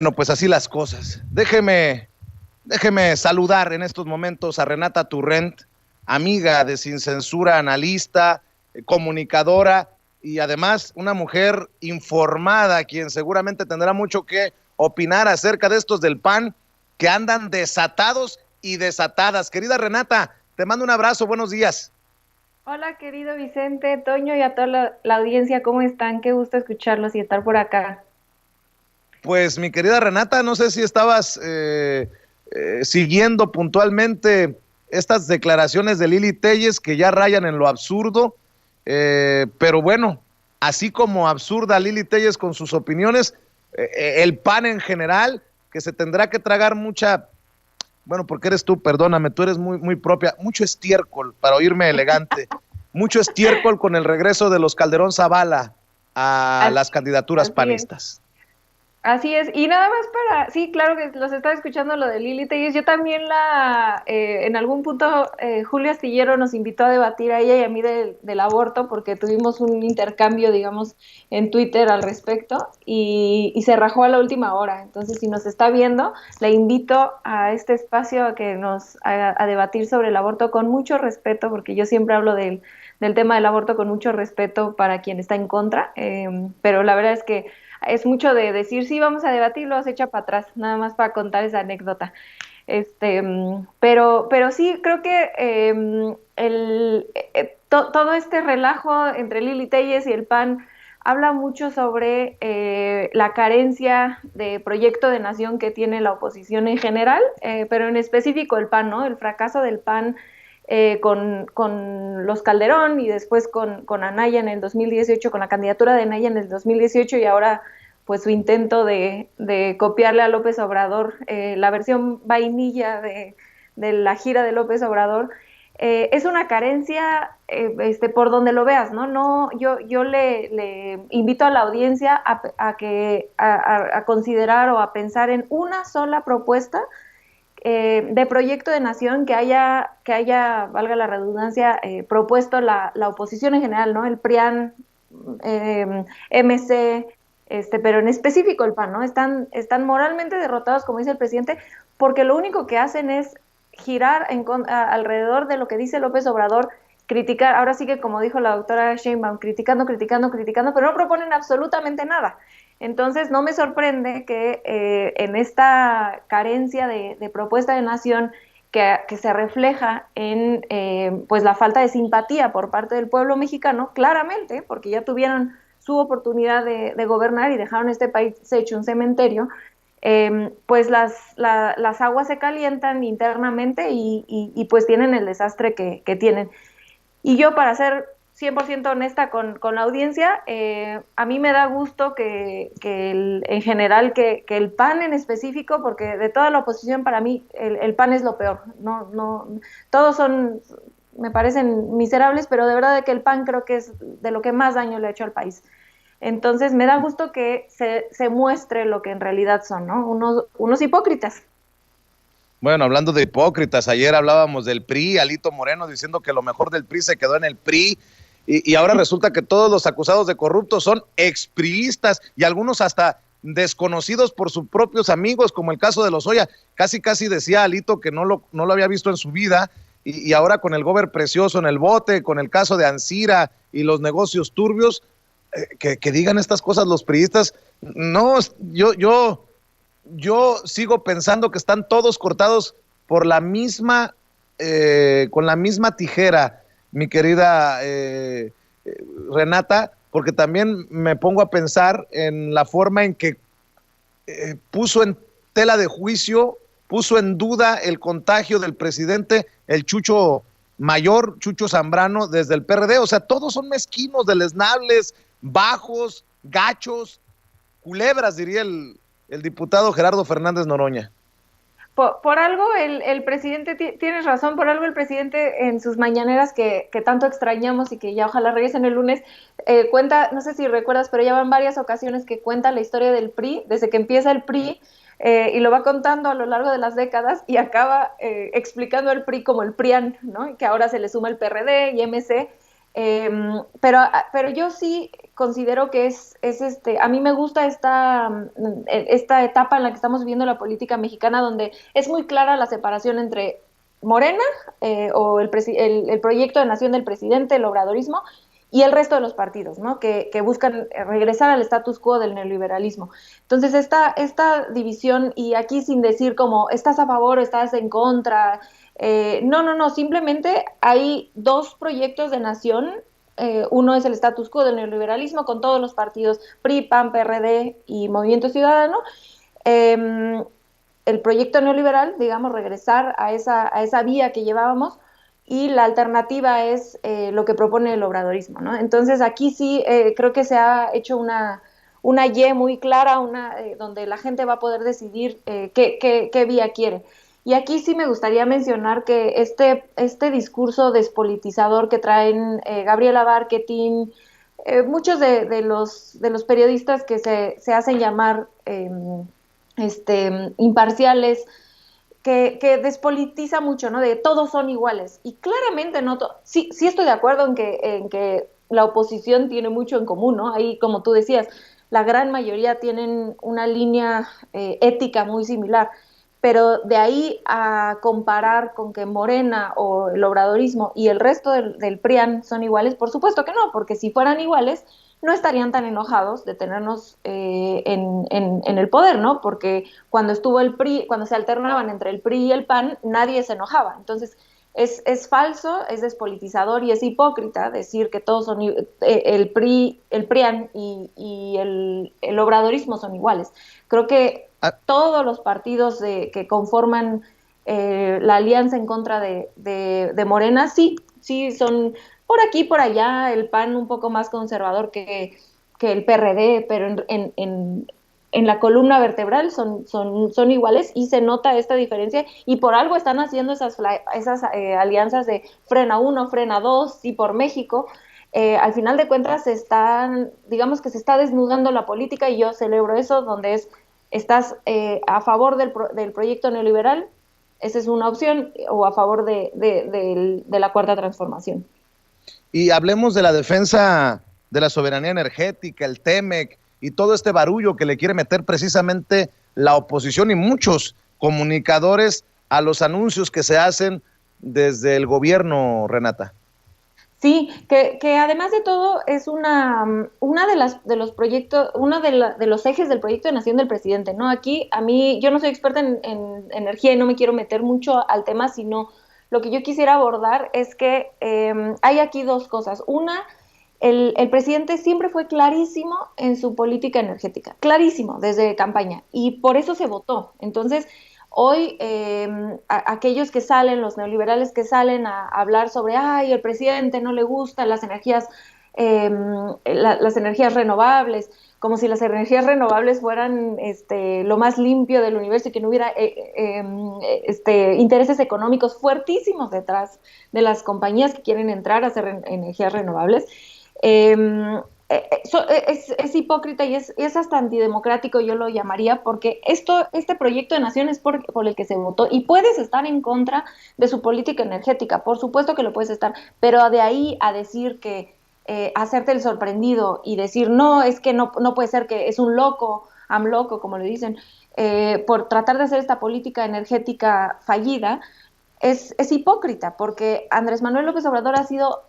Bueno, pues así las cosas. Déjeme saludar en estos momentos a Renata Turrent, amiga de Sin Censura, analista, comunicadora y además una mujer informada, quien seguramente tendrá mucho que opinar acerca de estos del PAN que andan desatados y desatadas. Querida Renata, te mando un abrazo, buenos días. Hola, querido Vicente, Toño y a toda la audiencia, ¿cómo están? Qué gusto escucharlos y estar por acá. Pues mi querida Renata, no sé si estabas siguiendo puntualmente estas declaraciones de Lili Telles que ya rayan en lo absurdo, pero bueno, así como absurda Lili Telles con sus opiniones, el PAN en general, que se tendrá que tragar mucha, bueno, porque eres tú, perdóname, tú eres muy propia, mucho estiércol, para oírme elegante, mucho estiércol con el regreso de los Calderón Zavala a las Así, candidaturas así es. panistas. Así es, y nada más sí, claro que los estaba escuchando lo de Lili Telles, yo también en algún punto, Julio Astillero nos invitó a debatir a ella y a mí del aborto, porque tuvimos un intercambio, digamos, en Twitter al respecto, y se rajó a la última hora. Entonces, si nos está viendo, le invito a este espacio a que nos haga a debatir sobre el aborto con mucho respeto, porque yo siempre hablo del tema del aborto con mucho respeto para quien está en contra, pero la verdad es que es mucho de decir, sí, vamos a debatirlo, se echa para atrás, nada más para contar esa anécdota. Pero sí, creo que todo este relajo entre Lili Telles y el PAN habla mucho sobre la carencia de proyecto de nación que tiene la oposición en general, pero en específico el PAN, ¿no? El fracaso del PAN con los Calderón y después con Anaya en el 2018, con la candidatura de Anaya en el 2018 y ahora pues su intento de copiarle a López Obrador, la versión vainilla de la gira de López Obrador, es una carencia por donde lo veas, ¿no? No, yo le invito a la audiencia a considerar o a pensar en una sola propuesta de proyecto de nación que haya, valga la redundancia, propuesto la oposición en general, ¿no? El PRIAN, MC, pero en específico el PAN, ¿no? Están moralmente derrotados, como dice el presidente, porque lo único que hacen es girar alrededor de lo que dice López Obrador, criticar, ahora sí que como dijo la doctora Sheinbaum, criticando, criticando, criticando, pero no proponen absolutamente nada. Entonces, no me sorprende que en esta carencia de propuesta de nación que se refleja en pues la falta de simpatía por parte del pueblo mexicano, claramente, porque ya tuvieron su oportunidad de gobernar y dejaron este país hecho un cementerio, pues las aguas se calientan internamente y pues tienen el desastre que tienen. Y yo, para ser 100% honesta con la audiencia, a mí me da gusto en general, que el PAN en específico, porque de toda la oposición para mí el PAN es lo peor. No, no, todos me parecen miserables, pero de verdad que el PAN creo que es de lo que más daño le ha hecho al país. Entonces me da gusto que se muestre lo que en realidad son, ¿no? Unos hipócritas. Bueno, hablando de hipócritas, ayer hablábamos del PRI, Alito Moreno diciendo que lo mejor del PRI se quedó en el PRI, y ahora resulta que todos los acusados de corruptos son expriistas y algunos hasta desconocidos por sus propios amigos, como el caso de Lozoya. Casi decía Alito que no lo había visto en su vida, y ahora con el gober precioso en el bote, con el caso de Ancira y los negocios turbios, que digan estas cosas los priistas. No, yo sigo pensando que están todos cortados por la misma, con la misma tijera, mi querida Renata, porque también me pongo a pensar en la forma en que puso en tela de juicio, puso en duda el contagio del presidente, el Chucho Mayor, Chucho Zambrano, desde el PRD. O sea, todos son mezquinos, deleznables, bajos, gachos, culebras, diría el diputado Gerardo Fernández Noroña. Por algo el presidente, tienes razón, por algo el presidente en sus mañaneras que tanto extrañamos y que ya ojalá regresen el lunes, cuenta, no sé si recuerdas, pero ya van varias ocasiones que cuenta la historia del PRI, desde que empieza el PRI, y lo va contando a lo largo de las décadas y acaba explicando el PRI como el PRIAN, ¿no? Que ahora se le suma el PRD y MC, Pero yo sí considero que a mí me gusta esta etapa en la que estamos viviendo la política mexicana, donde es muy clara la separación entre Morena, o el proyecto de nación del presidente, el obradorismo, y el resto de los partidos, ¿no? Que buscan regresar al status quo del neoliberalismo. Entonces, esta división, y aquí sin decir como estás a favor o estás en contra, no, simplemente hay dos proyectos de nación. Uno es el status quo del neoliberalismo con todos los partidos PRI, PAN, PRD y Movimiento Ciudadano. Eh, el proyecto neoliberal, digamos, regresar a esa vía que llevábamos, y la alternativa es lo que propone el obradorismo, ¿no? Entonces aquí sí creo que se ha hecho una Y muy clara, donde la gente va a poder decidir qué vía quiere. Y aquí sí me gustaría mencionar que este discurso despolitizador que traen Gabriela Barquetín, muchos de los periodistas que se hacen llamar imparciales, que despolitiza mucho, ¿no? De todos son iguales. Y claramente no, sí estoy de acuerdo en que la oposición tiene mucho en común, ¿no? Ahí, como tú decías, la gran mayoría tienen una línea ética muy similar, pero de ahí a comparar con que Morena o el obradorismo y el resto del PRIAN son iguales, por supuesto que no, porque si fueran iguales, no estarían tan enojados de tenernos en el poder, ¿no? Porque cuando estuvo el PRI, cuando se alternaban entre el PRI y el PAN, nadie se enojaba. Entonces, es falso, es despolitizador y es hipócrita decir que todos son el PRI, el PRIAN y el obradorismo son iguales. Creo que Ah, todos los partidos que conforman la alianza en contra de Morena, sí son por aquí, por allá, el PAN un poco más conservador que el PRD, pero en la columna vertebral son iguales, y se nota esta diferencia, y por algo están haciendo esas alianzas de frena uno, frena dos, y por México. Al final de cuentas digamos que se está desnudando la política, y yo celebro eso, donde estás a favor del proyecto neoliberal, esa es una opción, o a favor de la cuarta transformación. y hablemos de la defensa de la soberanía energética, el TEMEC y todo este barullo que le quiere meter precisamente la oposición y muchos comunicadores a los anuncios que se hacen desde el gobierno, Renata. Sí, que además de todo es una de los proyectos, de los ejes del proyecto de nación del presidente, ¿no? Aquí, a mí, yo no soy experta en energía y no me quiero meter mucho al tema, sino lo que yo quisiera abordar es que hay aquí dos cosas. Una, el presidente siempre fue clarísimo en su política energética, clarísimo desde campaña, y por eso se votó. Entonces, hoy aquellos que salen, los neoliberales que salen a hablar sobre, ay, el presidente no le gustan las energías renovables, como si las energías renovables fueran lo más limpio del universo y que no hubiera intereses económicos fuertísimos detrás de las compañías que quieren entrar a hacer energías renovables. Es hipócrita y es hasta antidemocrático, yo lo llamaría, porque este proyecto de nación es por el que se votó, y puedes estar en contra de su política energética, por supuesto que lo puedes estar, pero de ahí a decir que hacerte el sorprendido y decir, no, es que no puede ser, que es un loco, loco, como le dicen, por tratar de hacer esta política energética fallida, es hipócrita, porque Andrés Manuel López Obrador ha sido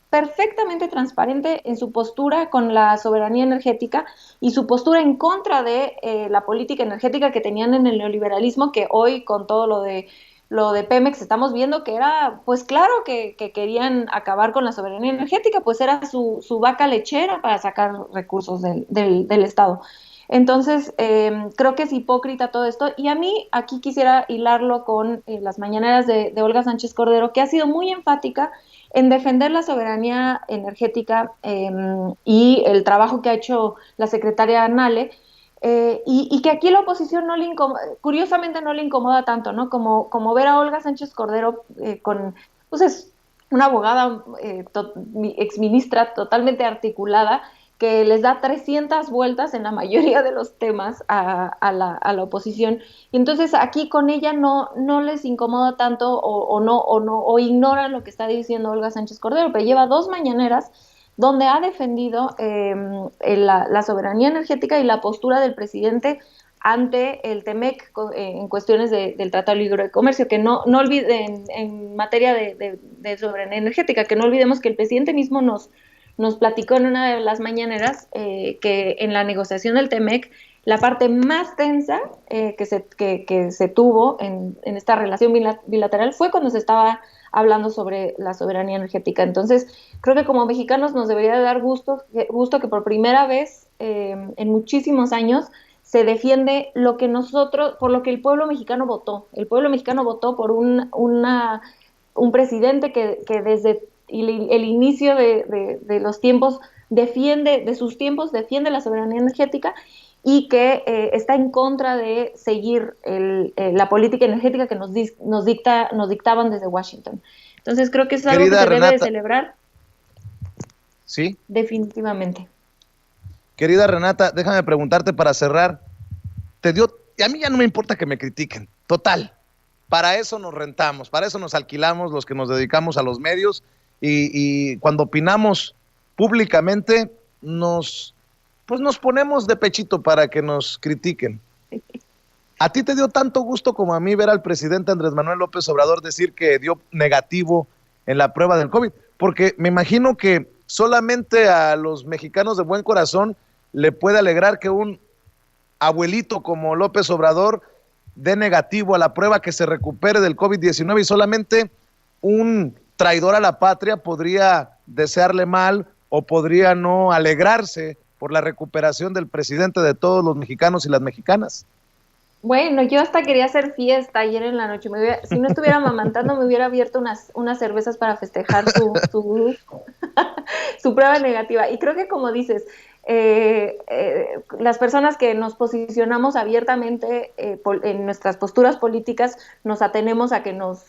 perfectamente transparente en su postura con la soberanía energética y su postura en contra de la política energética que tenían en el neoliberalismo, que hoy con todo lo de Pemex estamos viendo que era, pues claro que querían acabar con la soberanía energética, pues era su vaca lechera para sacar recursos del Estado. Entonces, creo que es hipócrita todo esto, y a mí aquí quisiera hilarlo con las mañaneras de Olga Sánchez Cordero, que ha sido muy enfática en defender la soberanía energética y el trabajo que ha hecho la secretaria Nale, y que aquí la oposición curiosamente no le incomoda tanto, ¿no? Como ver a Olga Sánchez Cordero pues es una abogada exministra totalmente articulada, que les da 300 vueltas en la mayoría de los temas a la oposición. Y entonces aquí con ella no les incomoda tanto o ignoran lo que está diciendo Olga Sánchez Cordero, pero lleva 2 mañaneras donde ha defendido la soberanía energética y la postura del presidente ante el TEMEC en cuestiones del Tratado de Libre Comercio, que no olviden en materia de soberanía energética, que no olvidemos que el presidente mismo nos platicó en una de las mañaneras que en la negociación del TEMEC la parte más tensa que se tuvo en esta relación bilateral fue cuando se estaba hablando sobre la soberanía energética. Entonces, creo que como mexicanos nos debería de dar gusto que por primera vez en muchísimos años se defiende por lo que el pueblo mexicano votó. El pueblo mexicano votó por un presidente que desde el inicio de los tiempos defiende la soberanía energética y que está en contra de seguir la política energética que nos dictaban desde Washington. Entonces creo que es algo que se debe de celebrar. Sí. Definitivamente. Querida Renata, déjame preguntarte para cerrar. Y a mí ya no me importa que me critiquen, total. Para eso nos rentamos, para eso nos alquilamos los que nos dedicamos a los medios y cuando opinamos públicamente nos ponemos de pechito para que nos critiquen. ¿A ti te dio tanto gusto como a mí ver al presidente Andrés Manuel López Obrador decir que dio negativo en la prueba del COVID? Porque me imagino que solamente a los mexicanos de buen corazón le puede alegrar que un abuelito como López Obrador dé negativo a la prueba, que se recupere del COVID-19, y solamente un traidor a la patria podría desearle mal o podría no alegrarse por la recuperación del presidente de todos los mexicanos y las mexicanas. Bueno, yo hasta quería hacer fiesta ayer en la noche. Si no estuviera amamantando, me hubiera abierto unas cervezas para festejar su prueba negativa. Y creo que, como dices, las personas que nos posicionamos abiertamente en nuestras posturas políticas nos atenemos a que nos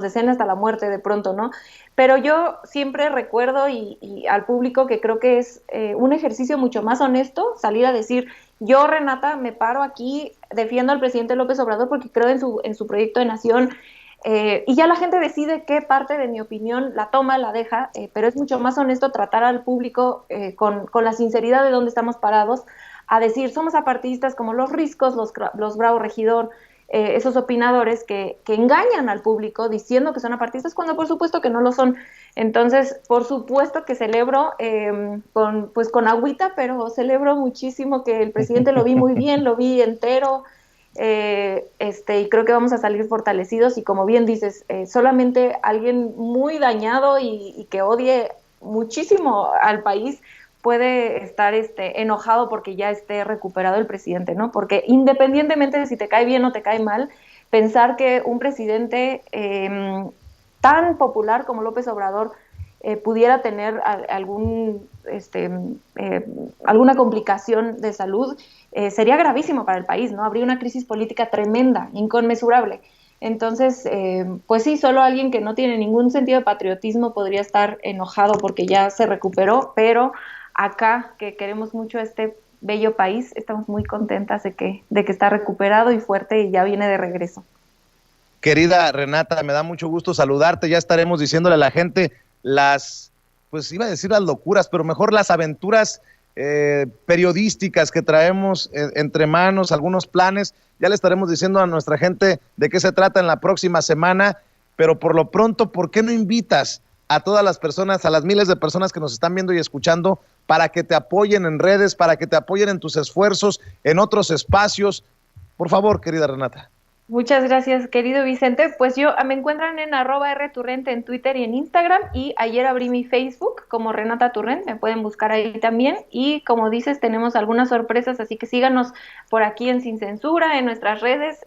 deseen hasta la muerte de pronto, ¿no? Pero yo siempre recuerdo y al público que creo que es un ejercicio mucho más honesto salir a decir: yo, Renata, me paro aquí, defiendo al presidente López Obrador porque creo en su proyecto de nación, y ya la gente decide qué parte de mi opinión la toma, la deja, pero es mucho más honesto tratar al público con la sinceridad de dónde estamos parados, a decir: somos apartidistas como los Riscos, los Bravo Regidor, esos opinadores que engañan al público diciendo que son apartidistas cuando por supuesto que no lo son. Entonces, por supuesto que celebro con agüita, pero celebro muchísimo que el presidente lo vi muy bien, lo vi entero, y creo que vamos a salir fortalecidos. Y como bien dices, solamente alguien muy dañado y que odie muchísimo al país puede estar enojado porque ya esté recuperado el presidente, ¿no? Porque independientemente de si te cae bien o te cae mal, pensar que un presidente tan popular como López Obrador pudiera tener alguna complicación de salud sería gravísimo para el país, ¿no? Habría una crisis política tremenda, inconmensurable. Entonces, pues sí, solo alguien que no tiene ningún sentido de patriotismo podría estar enojado porque ya se recuperó, pero acá, que queremos mucho este bello país, estamos muy contentas de que está recuperado y fuerte y ya viene de regreso. Querida Renata, me da mucho gusto saludarte. Ya estaremos diciéndole a la gente iba a decir las locuras, pero mejor las aventuras periodísticas que traemos entre manos, algunos planes. Ya le estaremos diciendo a nuestra gente de qué se trata en la próxima semana, pero por lo pronto, ¿por qué no invitas a todas las personas, a las miles de personas que nos están viendo y escuchando, para que te apoyen en redes, para que te apoyen en tus esfuerzos, en otros espacios? Por favor, querida Renata. Muchas gracias, querido Vicente. Pues me encuentran en @rturrent en Twitter y en Instagram, y ayer abrí mi Facebook como Renata Turrent, me pueden buscar ahí también, y como dices, tenemos algunas sorpresas, así que síganos por aquí en Sin Censura, en nuestras redes,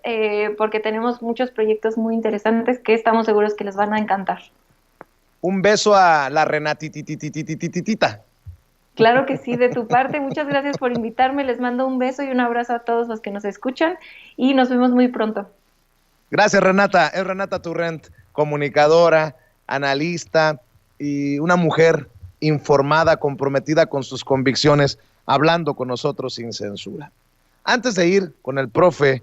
porque tenemos muchos proyectos muy interesantes que estamos seguros que les van a encantar. Un beso a la Renatitititititita. Claro que sí, de tu parte. Muchas gracias por invitarme. Les mando un beso y un abrazo a todos los que nos escuchan y nos vemos muy pronto. Gracias, Renata. Es Renata Turrent, comunicadora, analista y una mujer informada, comprometida con sus convicciones, hablando con nosotros sin censura. Antes de ir con el profe